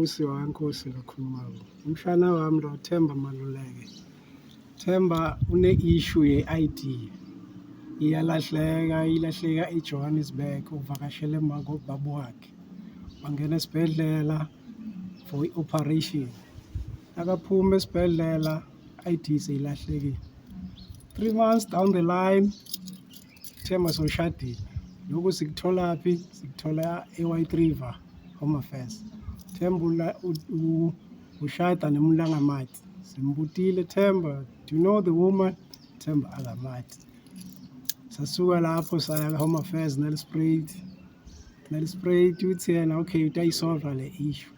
Nkosi kakhulumayo. Umshana wami lo Themba Maluleke. Themba une-issue ye-ID. Ilahleka eJohannesburg uvakashele baba wakhe. Wangena esibhedlela for i-operation. Akaphuma esibhedlela ID seyilahlekile. 3 months down the line, Themba soshadile. Lokhu sikutholaphi? Sikuthola e-White River Home Affairs. Themba ushada neMlangamathi. Simbutile Themba, do you know the woman? Themba akamathi. Sasuka lapho saya Home Affairs Nelspruit uthi yena okay utayisolve le issue.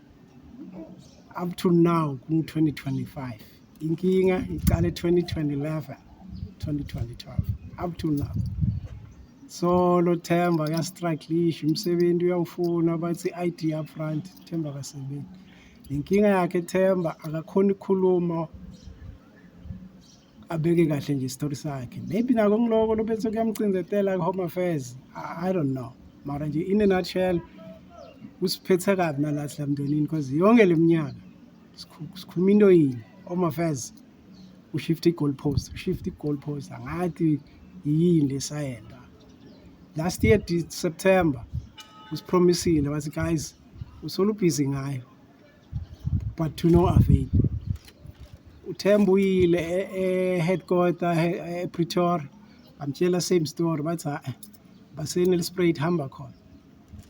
Up to now ku-2025. Inkinga iqale 2011, 2012. Up to now. So lo Themba uyastruggle umsebenzi uyawufuna bathi i-ID up front Themba akasebenzi. Inkinga yakhe Themba akakhona ukukhuluma abeke kahle nje story sakhe. Maybe nako ngiloko lo bese kuyamcinzetela Home Affairs. I don't know. Mara nje in a nutshell usiphethe kabi nalathi lamndenini because yonke leminyaka sikhuluma into yini Home Affairs ushift i-goalpost angathi yini lesayenda. Last year September usipromisile wathi guys usolo busy ngayo but to no avail. Uthemba uyile headquarter ePretoria amtshela same story bathi baseNelspruit hamba khona.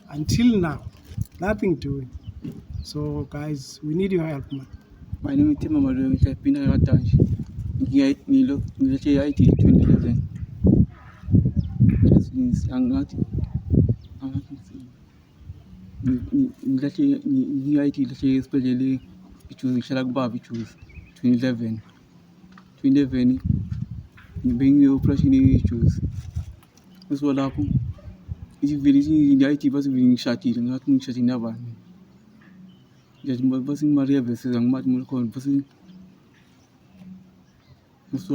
Until now nothing doing. So guys, we need your help, man. My name is Themba Maluleke. I've been a Ratanji. Ngilethe i-ID 2011. That means angathi ngilethe i-ID lehle esibhedlela iJuzi ngihlala kubaba iJuzi 2011 ngibe-operation iJuzi. Bese lapho ivele i-ID bathi ngishadile ngathi ngishadile nabani. Bese ngimariya vese angimathi umuntu khona bese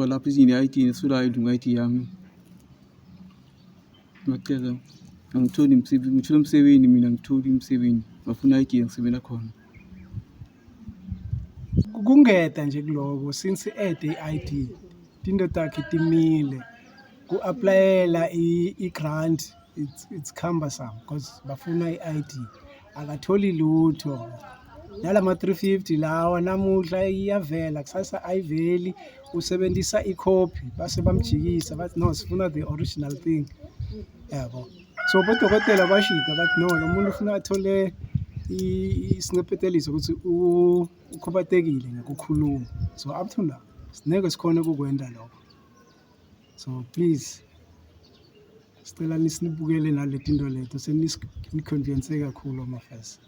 lapho i-ID nesula i-ID yami. Ngicela angitholi umsebenzi mina ngitholi umsebenzi bafuna i-ID ngisebenza khona. Kungeta nje kuloko since i-ID into takhe timile ku-applyela i-grant it's cumbersome because bafuna i-ID akatholi lutho. Nalama 350 lawa namuhla iyavela kusasa ayiveli usebenzisa i-copy base bamjikisa bathi no sifuna the original thing. Yabo. So bodokotela bashida bathi no lo muntu ufuna athole isincepheteliso ukuthi ukhobatekile ngokukhuluma. So up to now sineke sikhona ukukwenda lokho. So please sicela nisinibukele naletinto letho seniconvince kakhulu Home Affairs.